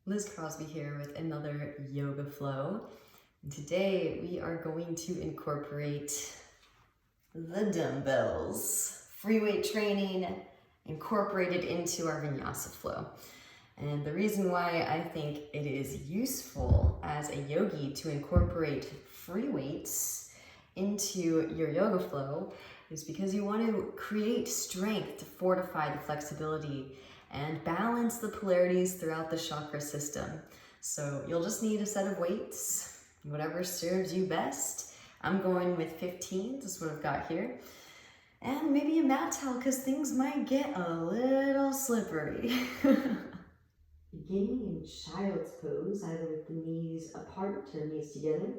Liz Crosby here with another yoga flow. And today we are going to incorporate the dumbbells, free weight training incorporated into our vinyasa flow. And the reason why I think it is useful as a yogi to incorporate free weights into your yoga flow is because you want to create strength to fortify the flexibility and balance the polarities throughout the chakra system. So you'll just need a set of weights, whatever serves you best. I'm going with 15, that's what I've got here. And maybe a mat towel, because things might get a little slippery. Beginning in child's pose, either with the knees apart or knees together.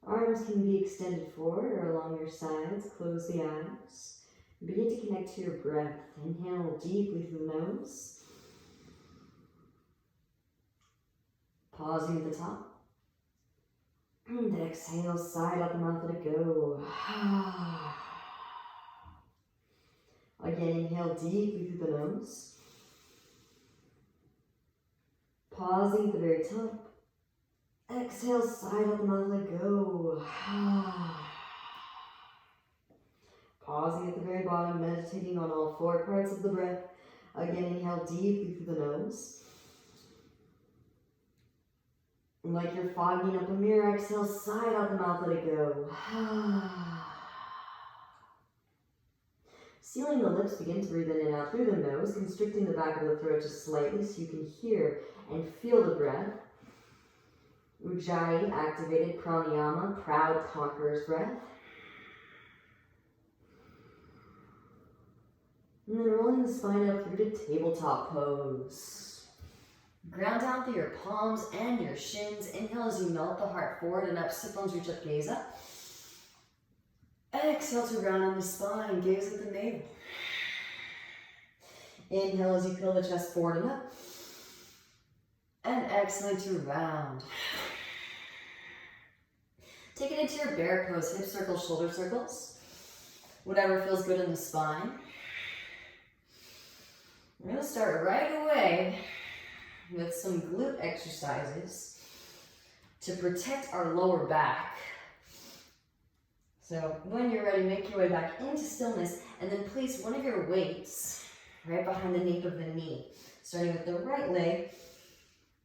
Arms can be extended forward or along your sides. Close the eyes. Begin to connect to your breath. Inhale deeply through the nose. Pausing at the top. And exhale, side out the mouth, let it go. Again, inhale deeply through the nose. Pausing at the very top. Exhale, side out the mouth, let go. Pausing at the very bottom, meditating on all four parts of the breath. Again, inhale deeply through the nose. And like you're fogging up a mirror, exhale, side out the mouth, let it go. Sealing the lips, begin to breathe in and out through the nose, constricting the back of the throat just slightly so you can hear and feel the breath. Ujjayi, activated pranayama, proud conqueror's breath. And then rolling the spine up through to tabletop pose. Ground down through your palms and your shins. Inhale as you melt the heart forward and up, sit bones reach up, gaze up. Exhale to round on the spine, gaze at the navel. Inhale as you peel the chest forward and up. And exhale to round. Take it into your bear pose, hip circles, shoulder circles. Whatever feels good in the spine. We're going to start right away with some glute exercises to protect our lower back. So when you're ready, make your way back into stillness and then place one of your weights right behind the nape of the knee. Starting with the right leg,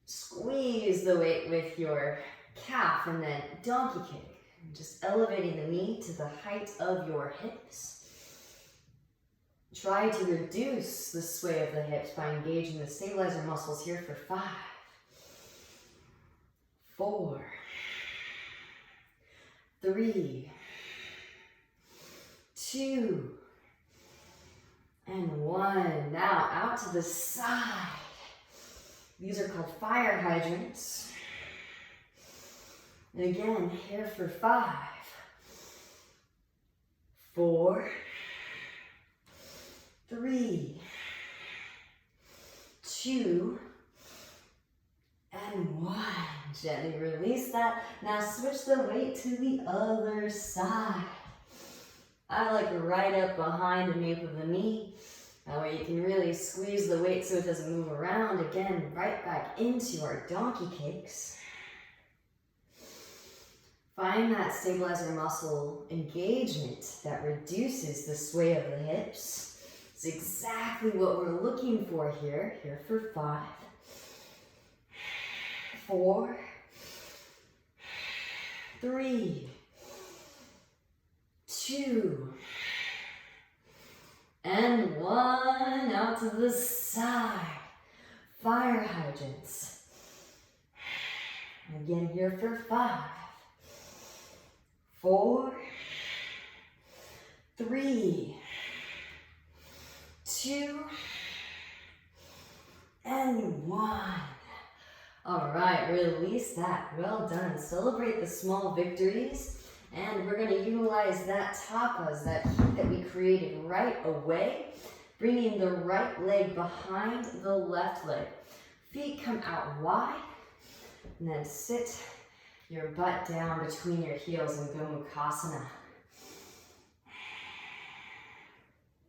squeeze the weight with your calf and then donkey kick. Just elevating the knee to the height of your hips. Try to reduce the sway of the hips by engaging the stabilizer muscles here for 5, 4, 3, 2, and 1. Now out to the side. These are called fire hydrants. And again, here for 5, 4, 3, 2, and 1. Gently release that. Now switch the weight to the other side. I like right up behind the nape of the knee. That way you can really squeeze the weight so it doesn't move around. Again, right back into our donkey kicks. Find that stabilizer muscle engagement that reduces the sway of the hips. It's exactly what we're looking for here. Here for 5, 4, 3, 2, and 1. Out to the side. Fire hydrants. Again, here for 5, 4, 3, 2, and 1. All right, release that. Well done. Celebrate the small victories. And we're going to utilize that tapas, that heat that we created right away, bringing the right leg behind the left leg. Feet come out wide, and then sit your butt down between your heels and Gomukhasana.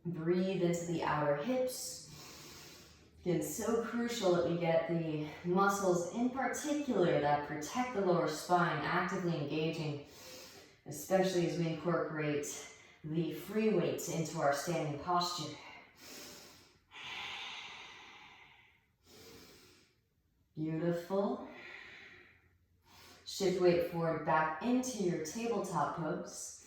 Breathe into the outer hips. Again, so crucial that we get the muscles in particular that protect the lower spine actively engaging, especially as we incorporate the free weights into our standing posture. Beautiful. Shift weight forward back into your tabletop pose.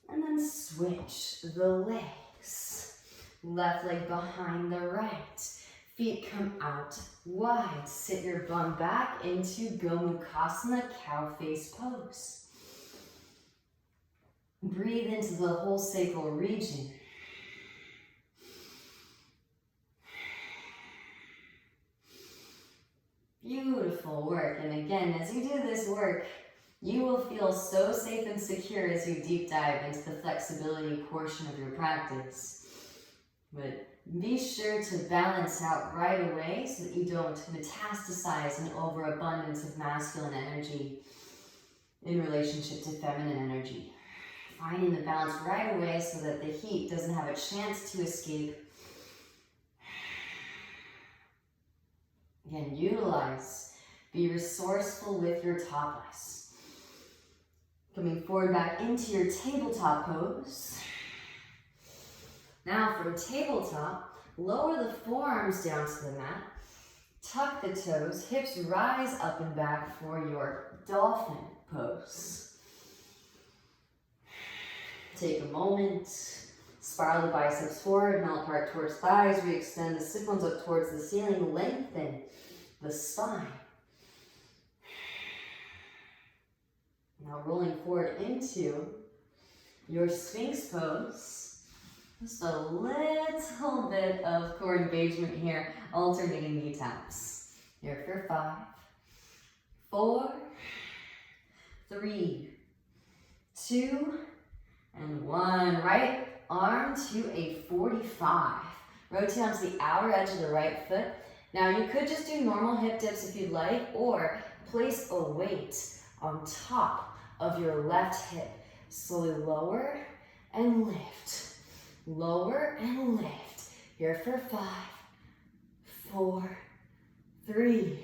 And then switch the legs. Left leg behind the right. Feet come out wide. Sit your bum back into Gomukhasana, cow face pose. Breathe into the whole sacral region. Beautiful work. And again, as you do this work, you will feel so safe and secure as you deep dive into the flexibility portion of your practice. But be sure to balance out right away so that you don't metastasize an overabundance of masculine energy in relationship to feminine energy. Finding the balance right away so that the heat doesn't have a chance to escape. Again, utilize, be resourceful with your topless. Coming forward back into your tabletop pose. Now from tabletop, lower the forearms down to the mat, tuck the toes, hips rise up and back for your Dolphin pose. Take a moment, spiral the biceps forward, melt apart towards thighs, re-extend the sit bones up towards the ceiling, lengthen the spine. Now rolling forward into your Sphinx Pose. Just a little bit of core engagement here, alternating knee taps. Here for 5, 4, 3, 2, and 1. Right arm to a 45. Rotate onto the outer edge of the right foot. Now you could just do normal hip dips if you'd like, or place a weight on top of your left hip. Slowly lower and lift. Lower and lift. Here for 5, 4, 3,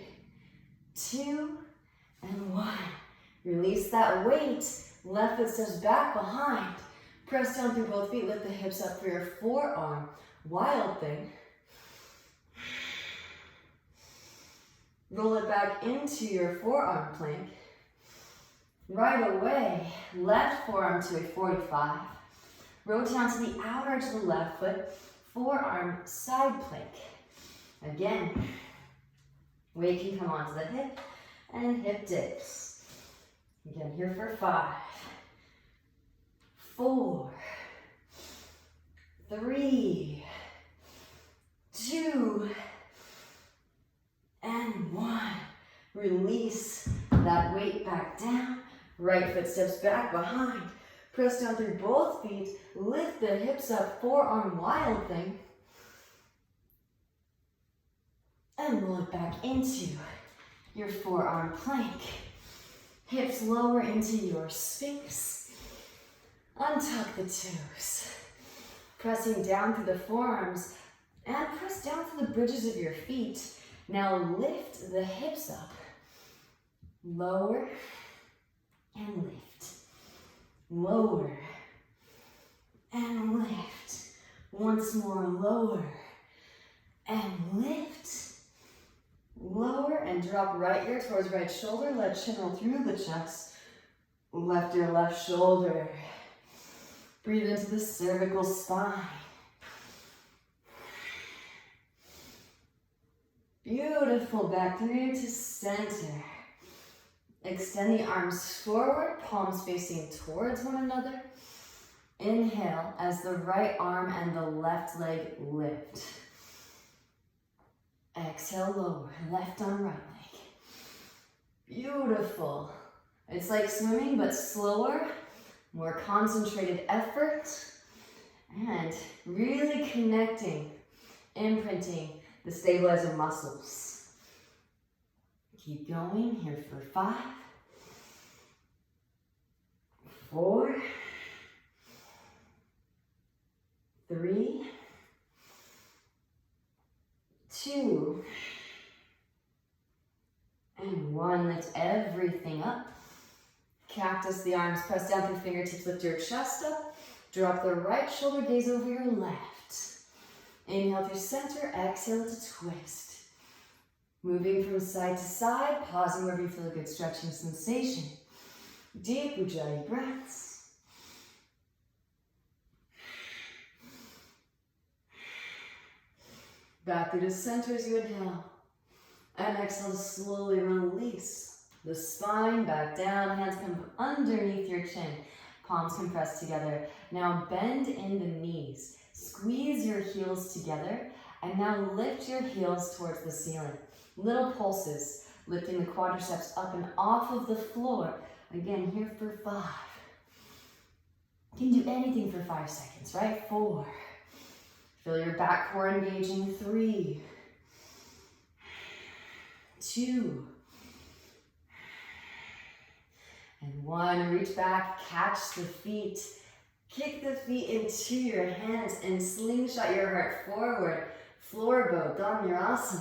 2, and 1. Release that weight. Left foot steps back behind. Press down through both feet. Lift the hips up for your forearm. Wild thing. Roll it back into your forearm plank. Right away, left forearm to a 45. Rotate onto the outer edge of the left foot. Forearm side plank. Again, weight can come onto the hip and hip dips. Again, here for 5, 4, 3, 2, and 1. Release that weight back down. Right foot steps back behind. Press down through both feet. Lift the hips up. Forearm wild thing. And roll it back into your forearm plank. Hips lower into your Sphinx. Untuck the toes. Pressing down through the forearms. And press down through the bridges of your feet. Now lift the hips up. Lower and lift. Lower and lift. Once more, lower and lift. Lower and drop right ear towards right shoulder. Let chin roll through the chest. Left ear, left shoulder. Breathe into the cervical spine. Beautiful. Back through to center. Extend the arms forward, palms facing towards one another. Inhale as the right arm and the left leg lift. Exhale, lower, left arm, right leg. Beautiful. It's like swimming, but slower, more concentrated effort, and really connecting, imprinting the stabilizer muscles. Keep going here for 5, 4, 3, 2, And 1, lift everything up. Cactus the arms, press down through fingertips, lift your chest up. Drop the right shoulder, gaze over your left. Inhale through center, exhale to twist. Moving from side to side, pausing wherever you feel a good stretching sensation. Deep Ujjayi breaths. Back through the center as you inhale. And exhale to slowly release the spine back down. Hands come underneath your chin. Palms compressed together. Now bend in the knees. Squeeze your heels together. And now lift your heels towards the ceiling. Little pulses. Lifting the quadriceps up and off of the floor. Again, here for 5. You can do anything for 5 seconds, right? 4. Feel your back core engaging. 3. 2. And 1. Reach back, catch the feet. Kick the feet into your hands and slingshot your heart forward. Floor bow, dumbbells.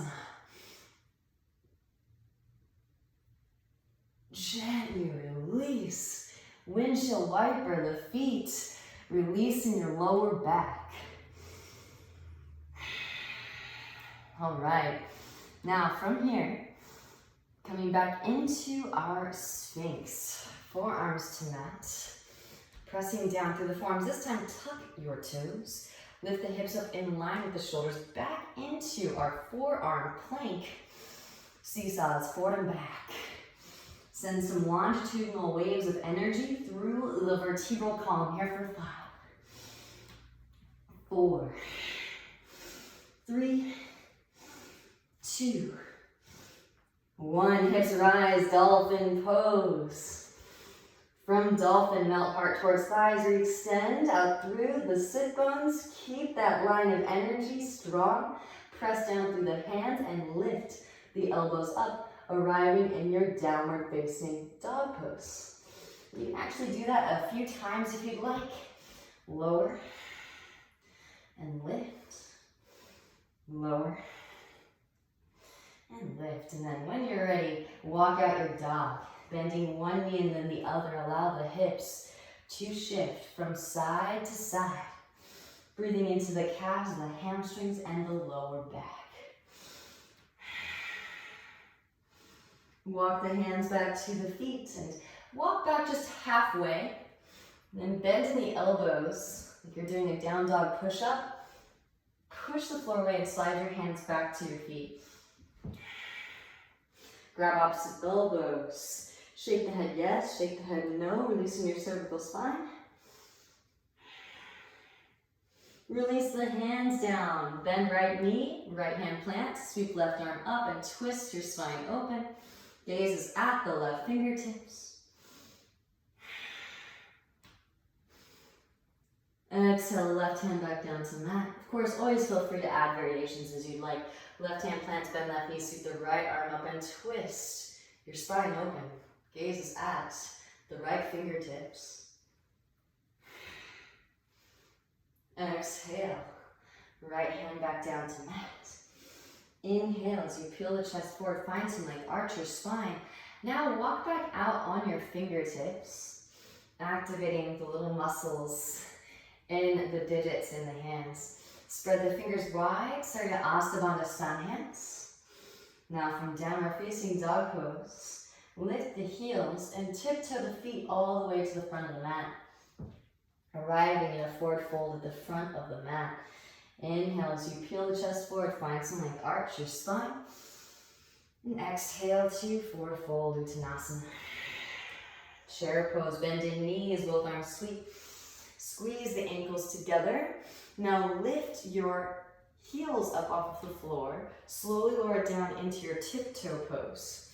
Gently release. Windshield wiper the feet. Releasing your lower back. All right. Now from here, coming back into our Sphinx. Forearms to mat. Pressing down through the forearms. This time, tuck your toes. Lift the hips up in line with the shoulders. Back into our forearm plank. Seesaws forward and back. Send some longitudinal waves of energy through the vertebral column here for 5. 4. 3. 2. 1. Hips rise, Dolphin pose. From Dolphin, melt heart towards thighs, extend out through the sit bones. Keep that line of energy strong. Press down through the hands and lift the elbows up, arriving in your downward facing dog pose. You can actually do that a few times if you'd like. Lower and lift, lower and lift. And then when you're ready, walk out your dog. Bending one knee and then the other. Allow the hips to shift from side to side. Breathing into the calves, the hamstrings, and the lower back. Walk the hands back to the feet and walk back just halfway. Then bend in the elbows like you're doing a down dog push-up. Push the floor away and slide your hands back to your feet. Grab opposite elbows. Shake the head yes, shake the head no, releasing your cervical spine. Release the hands down. Bend right knee, right hand plant, sweep left arm up and twist your spine open. Gaze is at the left fingertips. Exhale, left hand back down to mat. Of course, always feel free to add variations as you'd like. Left hand plants, bend left knee, sweep the right arm up and twist your spine open. Gaze is at the right fingertips. Exhale, right hand back down to mat. Inhale as you peel the chest forward, find some like arch your spine. Now walk back out on your fingertips, activating the little muscles in the digits in the hands. Spread the fingers wide, starting to Astabandha sun hands. Now from downward facing dog pose, lift the heels and tiptoe the feet all the way to the front of the mat. Arriving in a forward fold at the front of the mat. Inhale as you peel the chest forward, find some like arch your spine. And exhale to forward fold, Lutenasana. Chair pose, bend in knees, both arms sweep. Squeeze the ankles together. Now lift your heels up off of the floor. Slowly lower it down into your tiptoe pose.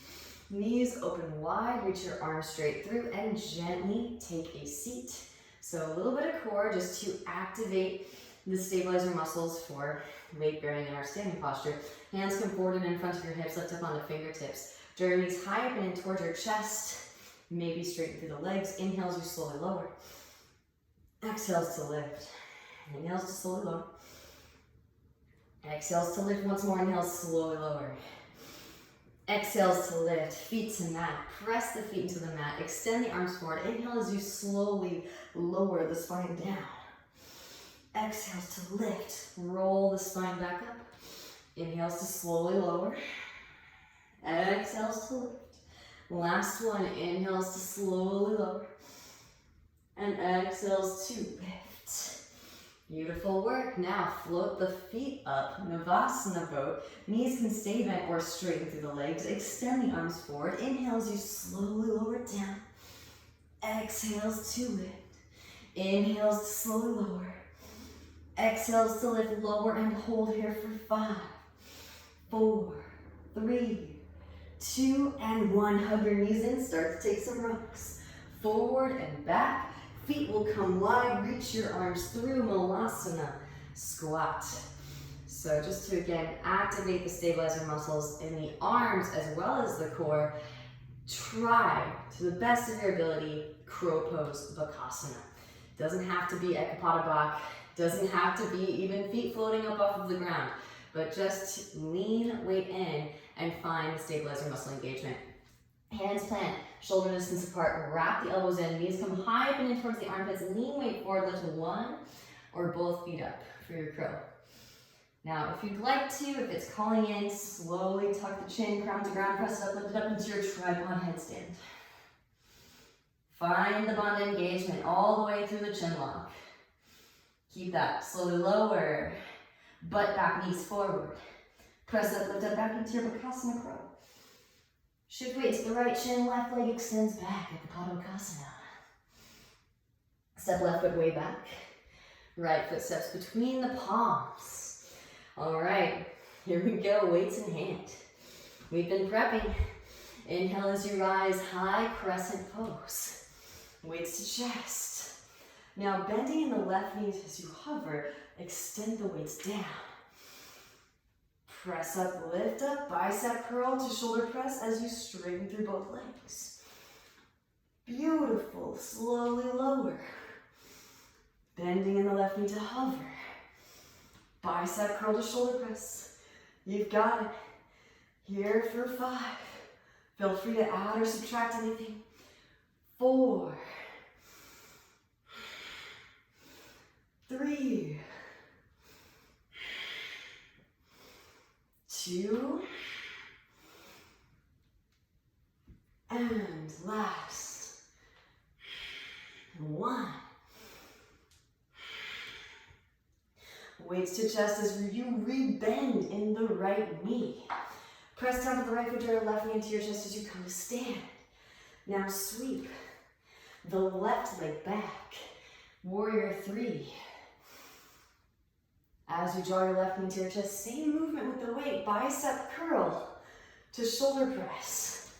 Knees open wide, reach your arms straight through and gently take a seat. So a little bit of core just to activate the stabilizer muscles for weight bearing in our standing posture. Hands come forward and in front of your hips, lift up on the fingertips. Draw your knees high up and in towards your chest. Maybe straighten through the legs. Inhales, you slowly lower. Exhales to lift. Inhales to slowly lower. Exhales to lift once more. Inhales, slowly lower. Exhales to lift, feet to mat. Press the feet into the mat. Extend the arms forward. Inhale as you slowly lower the spine down. Exhales to lift. Roll the spine back up. Inhales to slowly lower. Exhales to lift. Last one. Inhales to slowly lower. And exhales to lift. Beautiful work. Now float the feet up, Navasana boat. Knees can stay bent or straighten through the legs. Extend the arms forward. Inhale as you slowly lower it down. Exhales to lift. Inhales to slowly lower. Exhales to lift, lower and hold here for 5, 4, 3, 2, and 1. Hug your knees in, start to take some rocks. Forward and back. Feet will come wide, reach your arms through, Malasana, squat. So just to again activate the stabilizer muscles in the arms as well as the core, try to the best of your ability, crow pose, Bakasana. Doesn't have to be Ekapada Bak, doesn't have to be even feet floating up off of the ground, but just lean, weight in, and find the stabilizer muscle engagement. Hands plant, shoulder distance apart, wrap the elbows in, knees come high up and in towards the armpits, lean weight forward, lift one or both feet up for your crow. Now, if you'd like to, if it's calling in, slowly tuck the chin, crown to ground, press it up, lift it up into your tripod headstand. Find the bandha engagement all the way through the chin lock. Keep that, slowly lower, butt back, knees forward. Press up, lift up back into your Bakasana crow. Shift weight to the right shin, left leg extends back at the Padokasana. Step left foot way back. Right foot steps between the palms. All right, here we go, weights in hand. We've been prepping. Inhale as you rise, high crescent pose. Weights to chest. Now bending in the left knee as you hover, extend the weights down. Press up, lift up, bicep curl to shoulder press as you straighten through both legs. Beautiful, slowly lower. Bending in the left knee to hover. Bicep curl to shoulder press. You've got it. Here for 5. Feel free to add or subtract anything. 4, 3, 2, and last, 1. Weights to chest as you rebend in the right knee. Press down with the right foot to your left knee into your chest as you come to stand. Now sweep the left leg back. Warrior 3. As you draw your left knee to your chest, same movement with the weight. Bicep curl to shoulder press.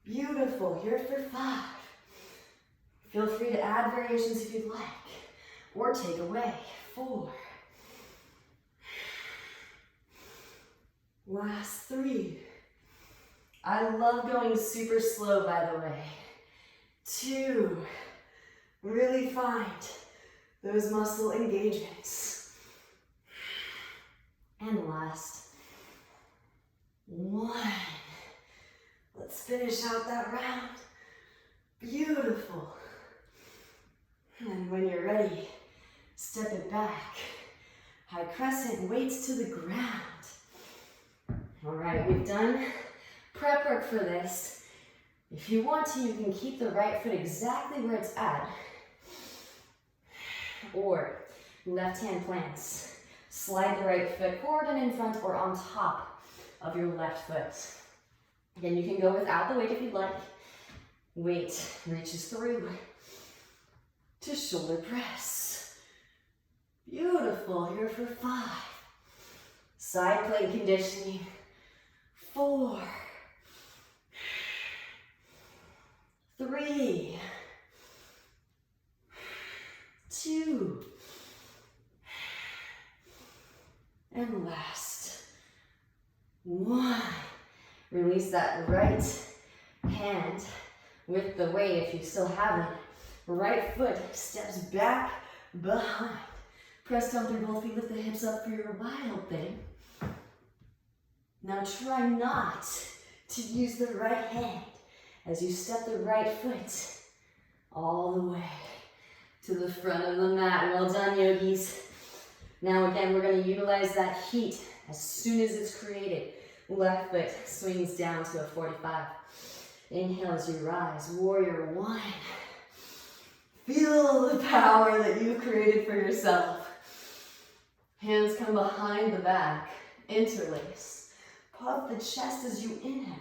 Beautiful. Here for 5. Feel free to add variations if you'd like, or take away. 4. Last 3. I love going super slow, by the way. 2. Really find those muscle engagements. And last, 1. Let's finish out that round. Beautiful. And when you're ready, step it back. High crescent, weights to the ground. All right, we've done prep work for this. If you want to, you can keep the right foot exactly where it's at. Or left hand plants. Slide the right foot forward and in front or on top of your left foot. Again, you can go without the weight if you'd like. Weight reaches through to shoulder press. Beautiful, here for 5. Side plank conditioning. 4, 3, 2, and last, 1. Release that right hand with the weight if you still have it. Right foot steps back behind. Press down through both feet, lift the hips up for your wild thing. Now try not to use the right hand as you step the right foot all the way to the front of the mat. Well done, yogis. Now again, we're going to utilize that heat as soon as it's created. Left foot swings down to a 45. Inhale as you rise, warrior one. Feel the power that you created for yourself. Hands come behind the back, interlace. Puff the chest as you inhale.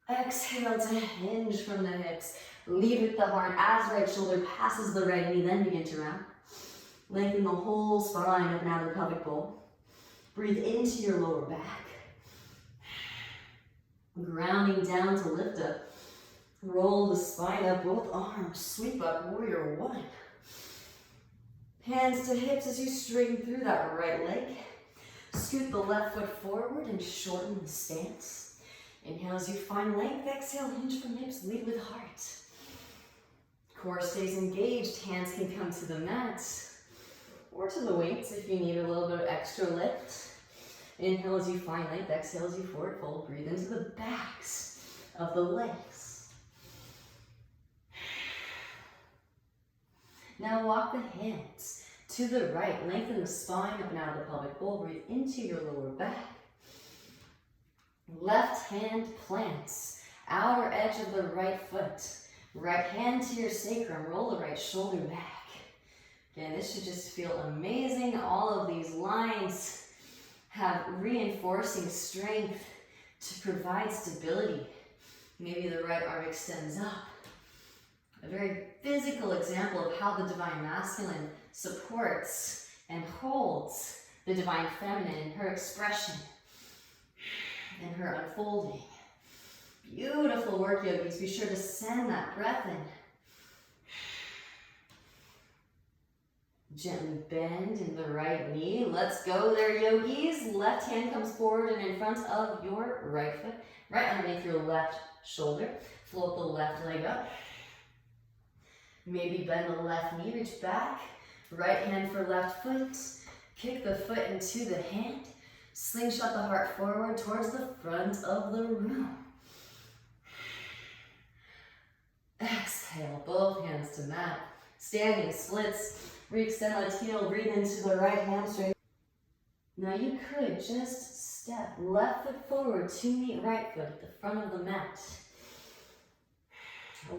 Exhale to hinge from the hips. Lead with the heart as right shoulder passes the right knee, then begin to round. Lengthen the whole spine up and out of the pelvic bowl. Breathe into your lower back. Grounding down to lift up. Roll the spine up, both arms. Sweep up, warrior one. Hands to hips as you straighten through that right leg. Scoot the left foot forward and shorten the stance. Inhale as you find length. Exhale, hinge from hips, lead with heart. Core stays engaged. Hands can come to the mat or to the weights if you need a little bit of extra lift. Inhale as you find length. Exhale as you forward fold. Breathe into the backs of the legs. Now walk the hands to the right. Lengthen the spine up and out of the pelvic bowl. Breathe into your lower back. Left hand plants. Outer edge of the right foot. Right hand to your sacrum. Roll the right shoulder back. Again, this should just feel amazing. All of these lines have reinforcing strength to provide stability. Maybe the right arm extends up. A very physical example of how the divine masculine supports and holds the divine feminine in her expression and her unfolding. Beautiful work, yogis. Be sure to send that breath in. Gently bend in the right knee. Let's go there, yogis. Left hand comes forward and in front of your right foot. Right underneath your left shoulder. Float the left leg up. Maybe bend the left knee, reach back. Right hand for left foot. Kick the foot into the hand. Slingshot the heart forward towards the front of the room. Exhale, both hands to mat. Standing splits. Re-extend the heel, breathe into the right hamstring. Now you could just step left foot forward to meet right foot at the front of the mat.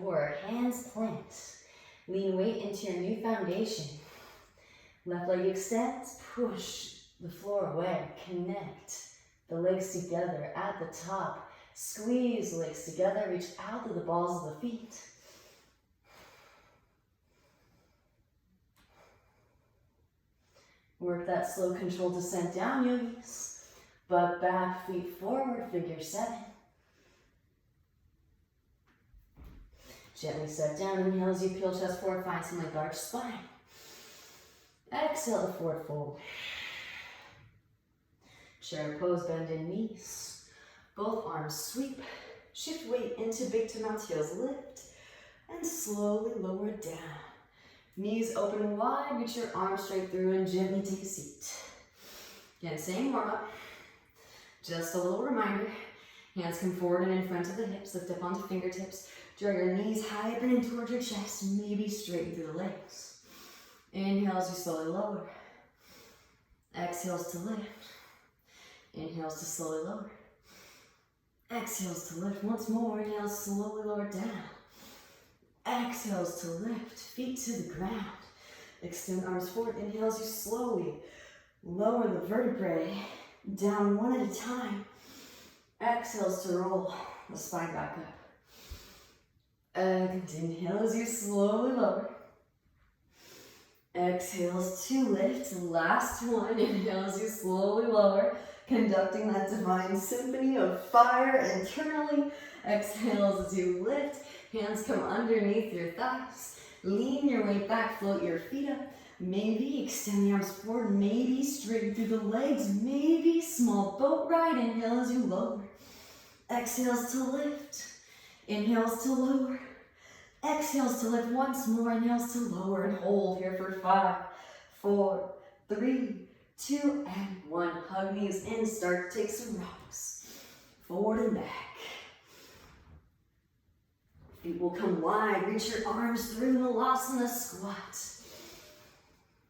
Or hands plant. Lean weight into your new foundation. Left leg extends, push the floor away. Connect the legs together at the top. Squeeze the legs together, reach out to the balls of the feet. Work that slow controlled descent down, yogis. Butt back, feet forward, figure 7. Gently set down, inhale as you peel chest forward, find some like arched spine. Exhale to forward fold. Chair pose, bend in knees. Both arms sweep. Shift weight into big to mount, heels lift. And slowly lower it down. Knees open wide, reach your arms straight through and gently take a seat. Again, same warm up. Just a little reminder. Hands come forward and in front of the hips, lift up onto fingertips. Draw your knees high up and in towards your chest, maybe straighten through the legs. Inhale as you slowly lower. Exhales to lift. Inhales to slowly lower. Exhales to lift. Once more, inhale, slowly lower down. Exhales to lift, feet to the ground. Extend arms forward. Inhale as you slowly lower the vertebrae down one at a time. Exhales to roll the spine back up. And inhale as you slowly lower. Exhales to lift. Last one. Inhale as you slowly lower. Conducting that divine symphony of fire internally. Exhales as you lift. Hands come underneath your thighs. Lean your weight back. Float your feet up. Maybe extend the arms forward. Maybe straighten through the legs. Maybe small boat ride. Inhale as you lower. Exhales to lift. Inhales to lower. Exhales to lift once more. Inhales to lower and hold here for 5, 4, 3, 2, and 1. Hug knees in, start to take some rocks. Forward and back. Feet will come wide, reach your arms through Nalasana squat.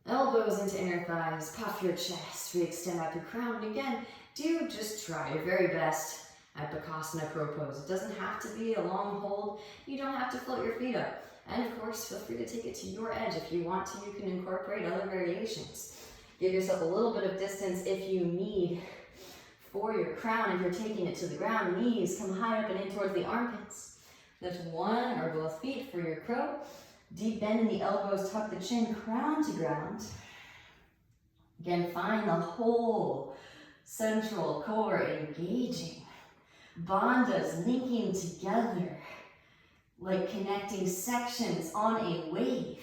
Elbows into inner thighs, puff your chest, re-extend out through crown. And again, do just try your very best at Bakasana crow pose. It doesn't have to be a long hold. You don't have to float your feet up. And of course, feel free to take it to your edge. If you want to, you can incorporate other variations. Give yourself a little bit of distance if you need for your crown. If you're taking it to the ground, knees come high up and in towards the armpits. Lift one or both feet for your crow. Deep bend in the elbows, tuck the chin, crown to ground. Again, find the whole central core engaging. Bandhas linking together like connecting sections on a wave.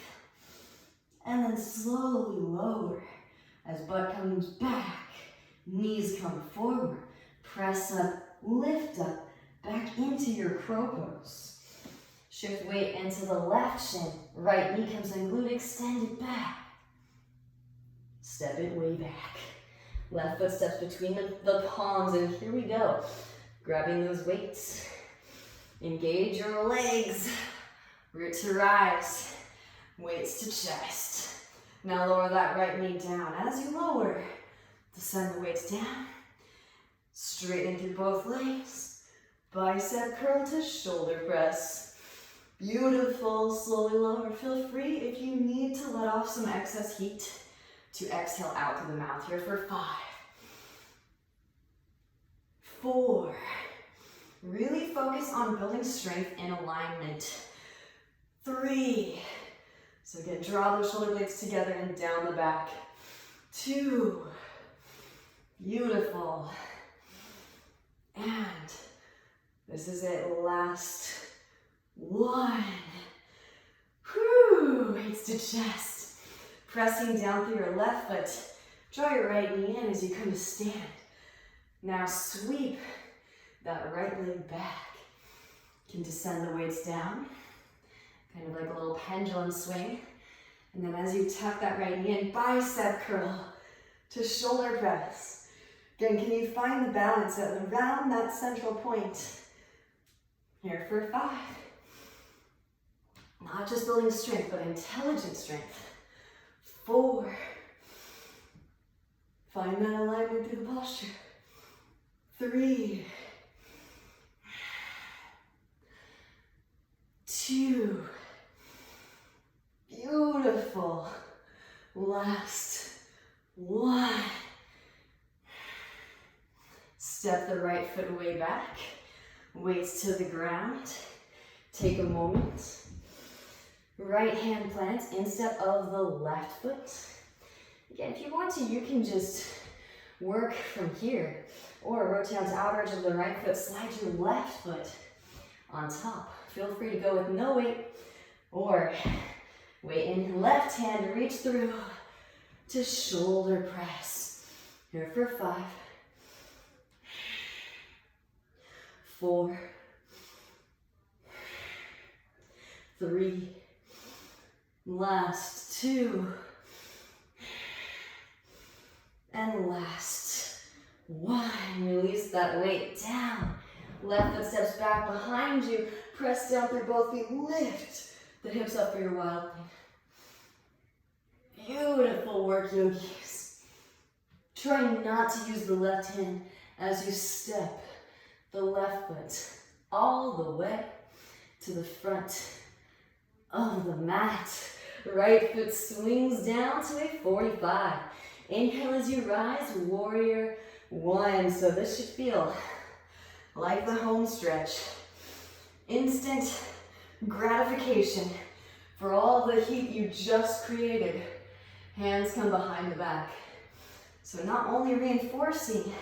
And then slowly lower as butt comes back, knees come forward, press up, lift up, back into your crow pose. Shift weight into the left shin, right knee comes in, glute extended back. Step it way back. Left foot steps between the palms, and here we go. Grabbing those weights. Engage your legs. Root to rise. Weights to chest. Now lower that right knee down. As you lower, descend the weights down. Straighten through both legs. Bicep curl to shoulder press. Beautiful, slowly lower. Feel free if you need to let off some excess heat to exhale out through the mouth here for 5, 4. Really focus on building strength in alignment. 3. So again, draw those shoulder blades together and down the back. 2. Beautiful. And this is it, last 1. Whew, weights to chest. Pressing down through your left foot. Draw your right knee in as you come to stand. Now sweep that right leg back. You can descend the weights down. Kind of like a little pendulum swing. And then as you tuck that right knee in, bicep curl to shoulder press. Again, can you find the balance around that central point? Here for 5. Not just building strength, but intelligent strength. 4. Find that alignment through the posture. 3. 2. Beautiful. Last 1. Step the right foot way back. Weights to the ground. Take a moment. Right hand plants, instep of the left foot. Again, if you want to, you can just work from here. Or rotate onto outer edge of the right foot, slide your left foot on top. Feel free to go with no weight, or weight in left hand, reach through to shoulder press. Here for 5, 4, 3, last 2, and last 1. Release that weight down. Left foot steps back behind you. Press down through both feet. Lift the hips up for your wild thing. Beautiful work, yogis. Try not to use the left hand as you step the left foot all the way to the front of the mat. Right foot swings down to a 45. Inhale as you rise, warrior 1. So this should feel like the home stretch. Instant gratification for all the heat you just created. Hands come behind the back. So not only reinforcing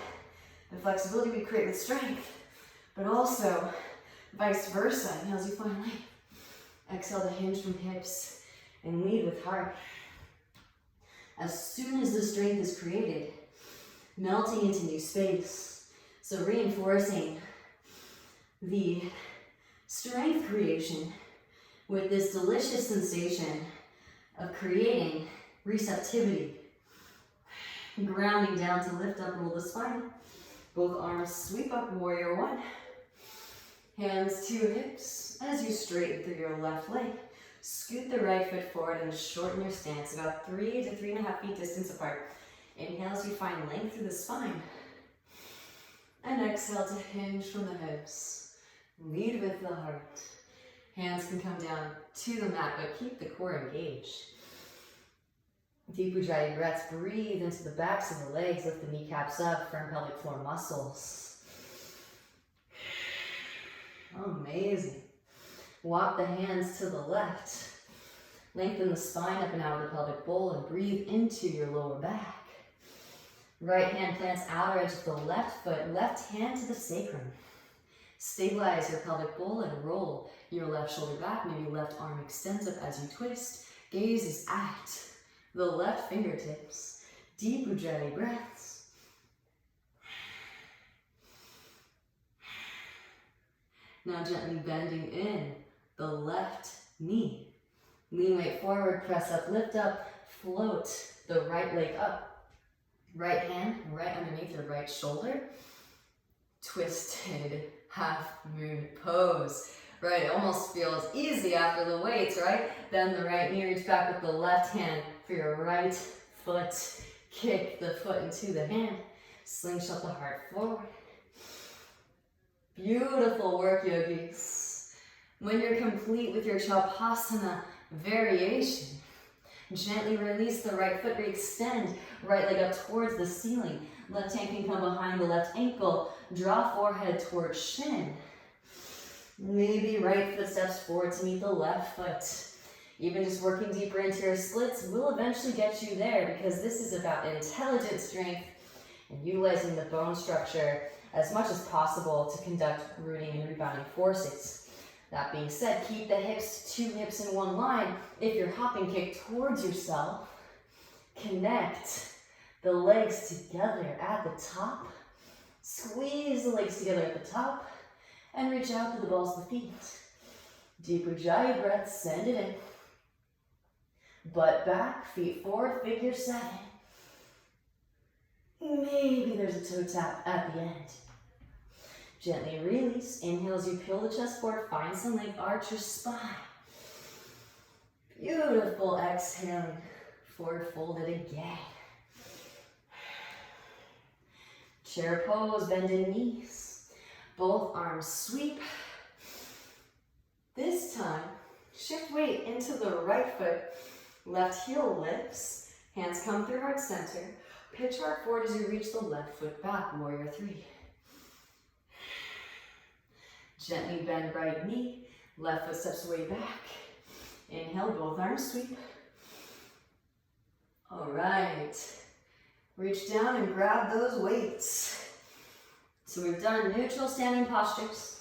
the flexibility we create with strength, but also vice versa. Inhale as you find length. Exhale to hinge from hips and lead with heart. As soon as the strength is created, melting into new space. So reinforcing the strength creation with this delicious sensation of creating receptivity. Grounding down to lift up, roll the spine. Both arms sweep up, warrior one. Hands to hips as you straighten through your left leg. Scoot the right foot forward and shorten your stance, about 3 to 3.5 feet distance apart. Inhale as you find length through the spine. And exhale to hinge from the hips. Lead with the heart. Hands can come down to the mat, but keep the core engaged. Deep Ujjayi breaths. Breathe into the backs of the legs. Lift the kneecaps up. Firm pelvic floor muscles. Amazing. Walk the hands to the left. Lengthen the spine up and out of the pelvic bowl and breathe into your lower back. Right hand plants outer edge of the left foot. Left hand to the sacrum. Stabilize your pelvic bowl and roll your left shoulder back. Maybe left arm extends up as you twist. Gaze is at the left fingertips. Deep Ujjayi breaths. Now gently bending in the left knee. Lean weight forward, press up, lift up, float the right leg up. Right hand right underneath your right shoulder. Twisted half moon pose. Right, it almost feels easy after the weights, right? Then the right knee, reach back with the left hand for your right foot. Kick the foot into the hand. Slingshot the heart forward. Beautiful work, yogis. When you're complete with your Shavasana variation, gently release the right foot, re-extend right leg up towards the ceiling. Left hand can come behind the left ankle. Draw forehead towards shin. Maybe right foot steps forward to meet the left foot. Even just working deeper into your splits will eventually get you there, because this is about intelligent strength and utilizing the bone structure as much as possible to conduct rooting and rebounding forces. That being said, keep the hips, 2 hips in one line. If you're hopping kick towards yourself, connect the legs together at the top. Squeeze the legs together at the top and reach out to the balls of the feet. Deep Ujjayi breath, send it in. Butt back, feet forward, figure 7. Maybe there's a toe tap at the end. Gently release. Inhale as you peel the chest forward, find some length, arch your spine. Beautiful. Exhaling, forward folded again. Chair pose, bend in knees. Both arms sweep. This time, shift weight into the right foot. Left heel lifts. Hands come through heart center. Pitch heart forward as you reach the left foot back, warrior 3. Gently bend right knee. Left foot steps way back. Inhale, both arms sweep. All right. Reach down and grab those weights. So we've done neutral standing postures.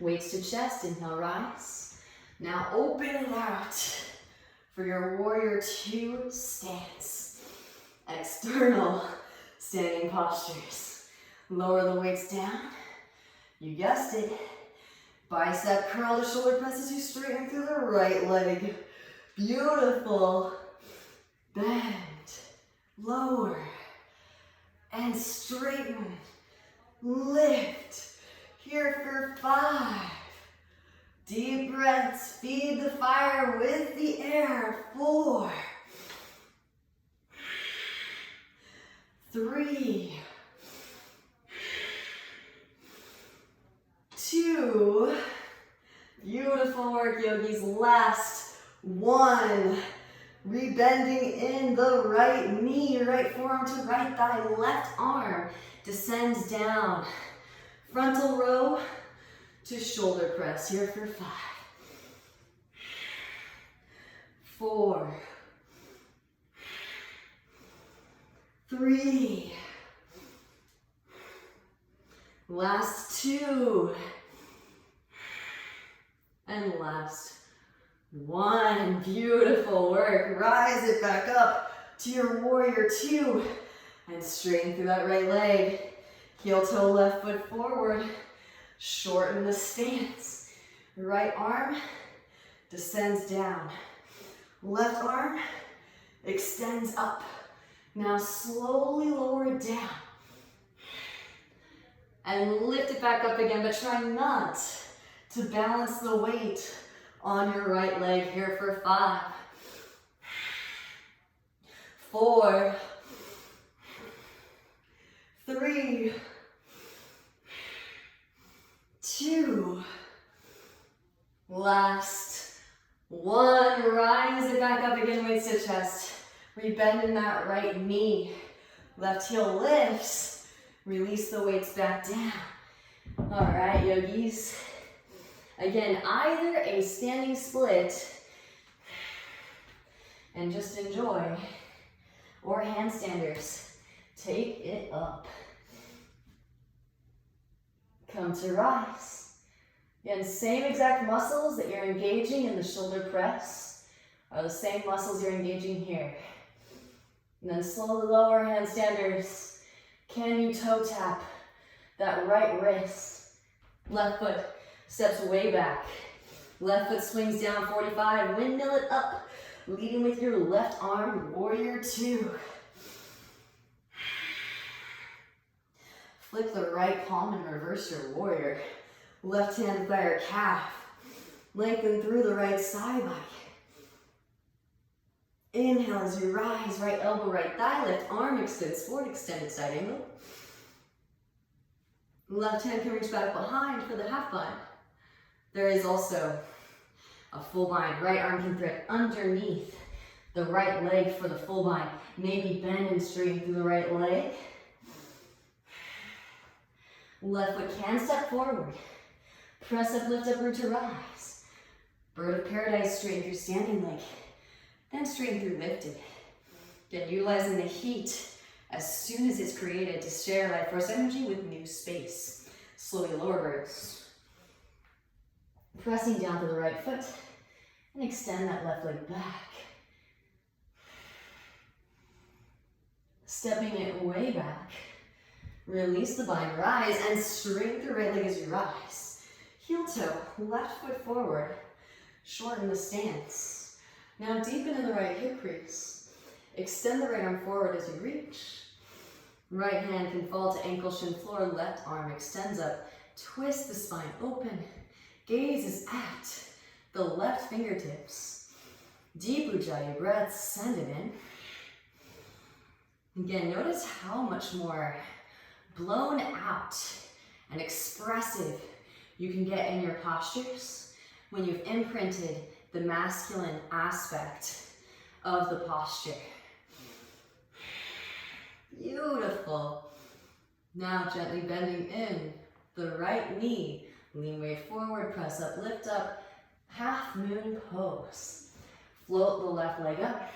Weights to chest, inhale, rise. Now open it out for your warrior 2 stance. External standing postures. Lower the weights down. You guessed it. Bicep curl to shoulder press as you straighten through the right leg. Beautiful. Bend. Lower. And straighten. Lift. Here for 5. Deep breaths. Feed the fire with the air. 4. 3. 2. Beautiful work, yogis. Last 1. Rebending in the right knee, right forearm to right thigh, left arm descends down. Frontal row to shoulder press, here for 5. 4. 3. Last 2. And last 1. Beautiful work. Rise it back up to your warrior 2 and straighten through that right leg. Heel toe left foot forward. Shorten the stance. Right arm descends down. Left arm extends up. Now slowly lower it down. And lift it back up again, but try not to balance the weight on your right leg here for 5, 4, 3, 2, last 1. Rise it back up again, weights to chest. Rebend in that right knee. Left heel lifts. Release the weights back down. All right, yogis. Again, either a standing split and just enjoy, or handstanders. Take it up. Come to rise. Again, same exact muscles that you're engaging in the shoulder press are the same muscles you're engaging here. And then slowly lower handstanders. Can you toe tap that right wrist? Left foot steps way back. Left foot swings down 45. Windmill it up. Leading with your left arm, warrior 2. Flick the right palm and reverse your warrior. Left hand by your calf. Lengthen through the right side body. Inhale as you rise, right elbow, right thigh lift, arm extends forward, extended side angle. Left hand can reach back behind for the half bind. There is also a full bind. Right arm can thread underneath the right leg for the full bind. Maybe bend and straighten through the right leg. Left foot can step forward. Press up, lift up, root to rise. Bird of paradise, straighten through standing leg. Then straighten through lifted. Again, utilizing the heat as soon as it's created to share life force energy with new space. Slowly lower birds. Pressing down to the right foot and extend that left leg back. Stepping it way back. Release the bind, rise, and straighten the right leg as you rise. Heel toe, left foot forward. Shorten the stance. Now deepen in the right hip crease. Extend the right arm forward as you reach. Right hand can fall to ankle, shin, floor. Left arm extends up. Twist the spine open. Gaze is at the left fingertips. Deep ujjayi breath, send it in. Again, notice how much more blown out and expressive you can get in your postures when you've imprinted the masculine aspect of the posture. Beautiful. Now gently bending in the right knee. Lean weight forward, press up, lift up. Half moon pose. Float the left leg up.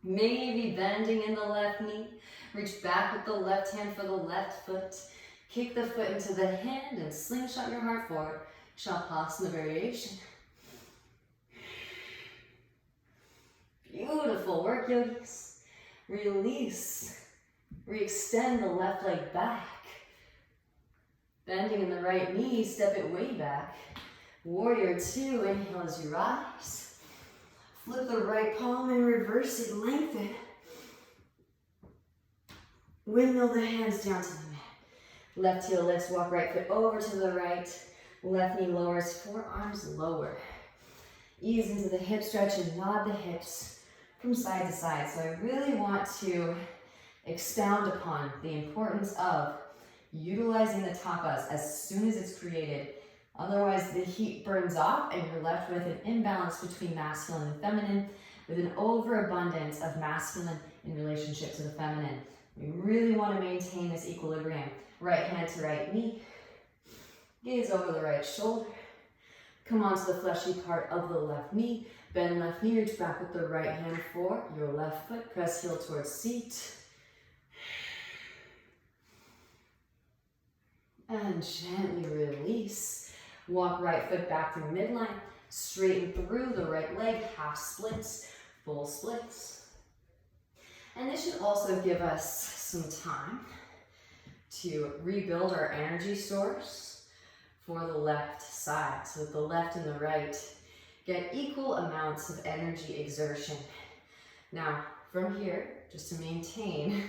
Maybe bending in the left knee. Reach back with the left hand for the left foot. Kick the foot into the hand and slingshot your heart forward. Shavasana variation. Beautiful work, yogis. Release. Re-extend the left leg back. Bending in the right knee, step it way back. Warrior 2, inhale as you rise. Flip the right palm and reverse it, lengthen. Windmill the hands down to the mat. Left heel lifts, walk right foot over to the right. Left knee lowers, forearms lower. Ease into the hip stretch and nod the hips from side to side. So I really want to expound upon the importance of utilizing the tapas as soon as it's created. Otherwise, the heat burns off and you're left with an imbalance between masculine and feminine, with an overabundance of masculine in relationship to the feminine. We really want to maintain this equilibrium. Right hand to right knee. Gaze over the right shoulder. Come onto the fleshy part of the left knee. Bend left knee, reach back with the right hand for your left foot. Press heel towards seat. And gently release. Walk right foot back through midline. Straighten through the right leg. Half splits, full splits. And this should also give us some time to rebuild our energy source for the left side. So that the left and the right get equal amounts of energy exertion. Now, from here, just to maintain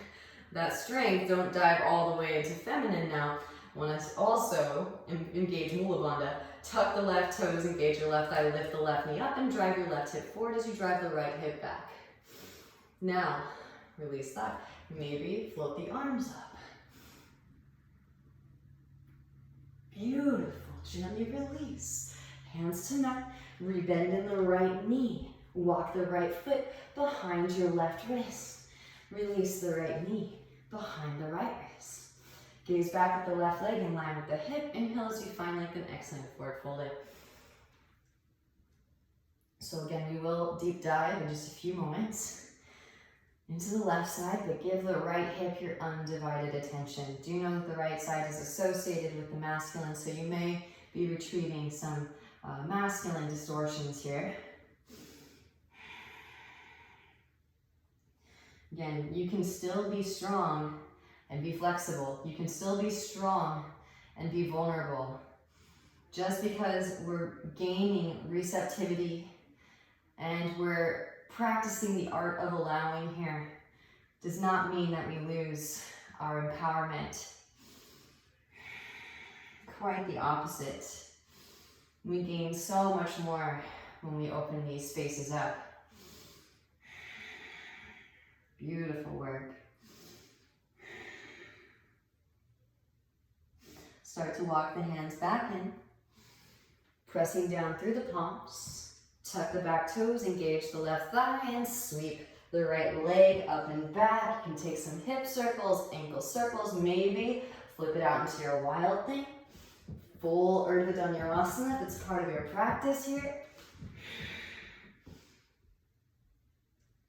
that strength. Don't dive all the way into feminine now. Want to also engage Mula Bandha. Tuck the left toes, engage your left thigh, lift the left knee up, and drive your left hip forward as you drive the right hip back. Now, release that. Maybe float the arms up. Beautiful. Gently release. Hands to mat. Rebend in the right knee. Walk the right foot behind your left wrist. Release the right knee behind the right wrist. Gaze back at the left leg in line with the hip. Inhale as you find length and exhale forward folded. So again, we will deep dive in just a few moments into the left side, but give the right hip your undivided attention. Do know that the right side is associated with the masculine, so you may be retrieving some masculine distortions here. Again, you can still be strong and be flexible. You can still be strong and be vulnerable. Just because we're gaining receptivity and we're practicing the art of allowing here does not mean that we lose our empowerment. Quite the opposite. We gain so much more when we open these spaces up. Beautiful work. Start to walk the hands back in, pressing down through the palms. Tuck the back toes, engage the left thigh, and sweep the right leg up and back. You can take some hip circles, ankle circles, maybe flip it out into your wild thing. Full Urdhva Dhanurasana, that's part of your practice here.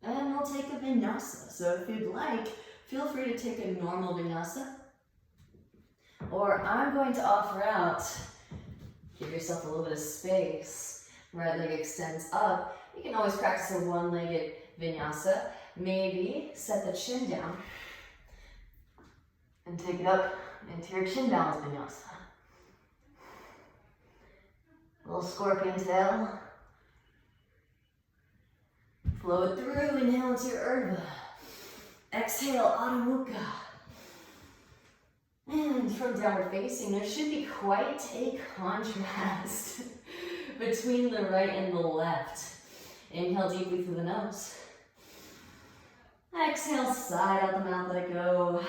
And we'll take a vinyasa. So if you'd like, feel free to take a normal vinyasa. Or I'm going to offer out, give yourself a little bit of space. Right leg extends up. You can always practice a one-legged vinyasa. Maybe set the chin down and take it up into your chin balance vinyasa. A little scorpion tail. Flow it through, inhale into your Urdhva. Exhale, Adho Mukha. And from downward facing, there should be quite a contrast between the right and the left. Inhale deeply through the nose. Exhale, side out the mouth, let it go.